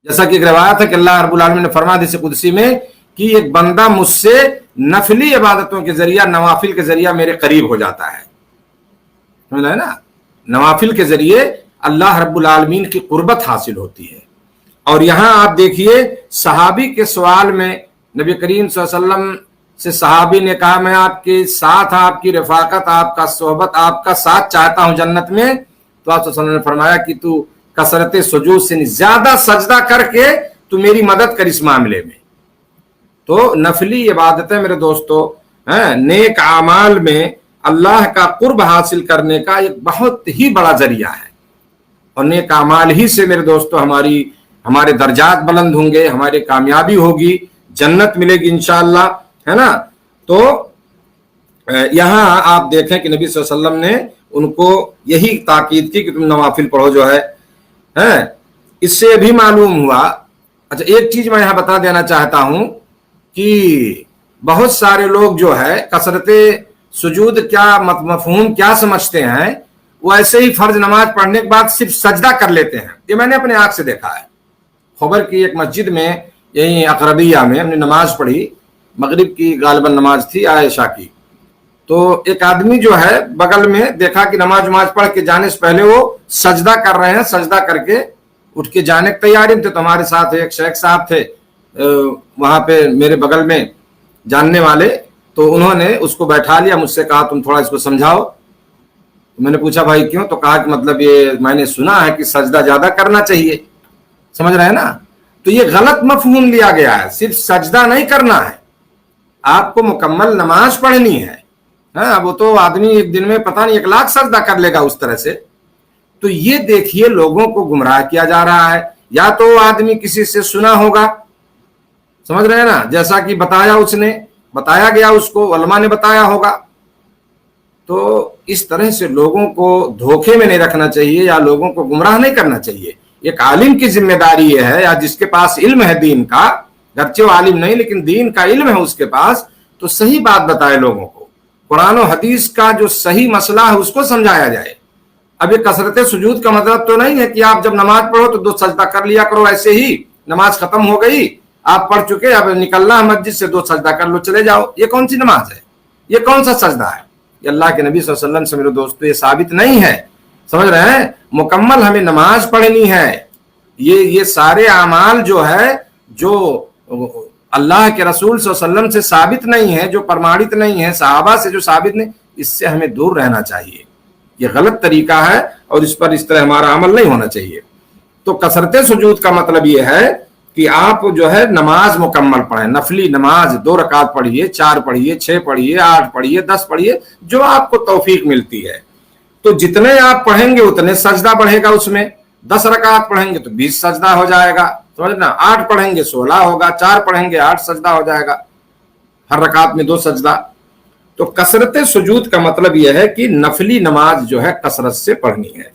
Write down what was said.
جیسا کہ ایک روایت ہے کہ اللہ رب العالمین نے فرمایا حدیث قدسی میں کہ ایک بندہ مجھ سے نفلی عبادتوں کے ذریعہ، نوافل کے ذریعہ میرے قریب ہو جاتا ہے، سمجھ رہے نا، نوافل کے ذریعے اللہ رب العالمین کی قربت حاصل ہوتی ہے۔ اور یہاں آپ دیکھیے صحابی کے سوال میں نبی کریم صلی اللہ علیہ وسلم سے صحابی نے کہا میں آپ کے ساتھ، آپ کی رفاقت، آپ کا صحبت، آپ کا ساتھ چاہتا ہوں جنت میں، تو آپ صلی اللہ علیہ وسلم نے فرمایا کہ تو کثرت سجود سے زیادہ سجدہ کر کے تو میری مدد کر اس معاملے میں۔ تو نفلی عبادتیں میرے دوستو نیک اعمال میں اللہ کا قرب حاصل کرنے کا ایک بہت ہی بڑا ذریعہ ہے، اور نیک اعمال ہی سے میرے دوستو ہمارے درجات بلند ہوں گے، ہماری کامیابی ہوگی، جنت ملے گی انشاءاللہ، ہے نا۔ تو یہاں آپ دیکھیں کہ نبی صلی اللہ علیہ وسلم نے ان کو یہی تاکید کی کہ تم نوافل پڑھو جو ہے۔ اس سے بھی معلوم ہوا، اچھا ایک چیز میں یہاں بتا دینا چاہتا ہوں کہ بہت سارے لوگ جو ہے کثرت سجود کیا مفہوم کیا سمجھتے ہیں، وہ ایسے ہی فرض نماز پڑھنے کے بعد صرف سجدہ کر لیتے ہیں۔ یہ میں نے اپنے آنکھ سے دیکھا ہے۔ خبر کی ایک مسجد میں یہی اقربیہ میں ہم نے نماز پڑھی، مغرب کی غالباً نماز تھی عائشہ کی، تو ایک آدمی جو ہے بغل میں دیکھا کہ نماز پڑھ کے جانے سے پہلے وہ سجدہ کر رہے ہیں، سجدہ کر کے اٹھ کے جانے کی تیاری میں تھے۔ تو ہمارے ساتھ ایک شیخ صاحب تھے وہاں پہ میرے بغل میں جاننے والے، تو انہوں نے اس کو بیٹھا لیا، مجھ سے کہا تم تھوڑا اس کو سمجھاؤ۔ میں نے پوچھا بھائی کیوں؟ تو کہا کہ مطلب یہ میں نے سنا ہے کہ سجدہ زیادہ کرنا چاہیے، سمجھ رہے ہیں نا۔ تو یہ غلط مفہوم لیا گیا ہے، صرف سجدہ نہیں کرنا ہے، آپ کو مکمل نماز پڑھنی ہے۔ وہ تو آدمی ایک دن میں پتہ نہیں 1,00,000 سجدہ کر لے گا اس طرح سے۔ تو یہ دیکھیے لوگوں کو گمراہ کیا جا رہا ہے، یا تو آدمی کسی سے سنا ہوگا، سمجھ رہے ہیں نا، جیسا کہ بتایا گیا اس کو، علماء نے بتایا ہوگا۔ تو اس طرح سے لوگوں کو دھوکے میں نہیں رکھنا چاہیے یا لوگوں کو گمراہ نہیں کرنا چاہیے۔ ایک عالم کی ذمہ داری یہ ہے، یا جس کے پاس علم ہے دین کا، گرچہ وہ عالم نہیں لیکن دین کا علم ہے اس کے پاس، تو صحیح بات بتائے لوگوں کو، قرآن و حدیث کا جو صحیح مسئلہ ہے اس کو سمجھایا جائے۔ اب یہ کثرت سجود کا مطلب تو نہیں ہے کہ آپ جب نماز پڑھو تو 2 سجدہ کر لیا کرو، ایسے ہی نماز ختم ہو گئی، آپ پڑھ چکے، اب نکلنا ہے مسجد سے 2 سجدہ کر لو چلے جاؤ۔ یہ کون سی نماز ہے؟ یہ کون سا سجدہ ہے؟ یہ اللہ کے نبی صلی اللہ علیہ وسلم سے میرے دوستو یہ ثابت نہیں ہے، سمجھ رہے ہیں۔ مکمل ہمیں نماز پڑھنی ہے۔ یہ سارے اعمال جو ہے جو اللہ کے رسول صلی اللہ علیہ وسلم سے ثابت نہیں ہے، جو پرمانت نہیں ہے، صحابہ سے جو ثابت نہیں، اس سے ہمیں دور رہنا چاہیے۔ یہ غلط طریقہ ہے اور اس پر اس طرح ہمارا عمل نہیں ہونا چاہیے۔ تو کثرت سجود کا مطلب یہ ہے کہ آپ جو ہے نماز مکمل پڑھیں، نفلی نماز 2 رکعت پڑھیے، 4 پڑھیے، 6 پڑھیے، 8 پڑھیے، 10 پڑھیے، جو آپ کو توفیق ملتی ہے۔ تو جتنے آپ پڑھیں گے اتنے سجدہ بڑھے گا اس میں۔ 10 رکعت پڑھیں گے تو 20 سجدہ ہو جائے گا، سمجھنا۔ 8 پڑھیں گے 16 ہوگا، 4 پڑھیں گے 8 سجدہ ہو جائے گا، ہر رکعت میں 2 سجدہ۔ تو کثرت سجود کا مطلب یہ ہے کہ نفلی نماز جو ہے کثرت سے پڑھنی ہے۔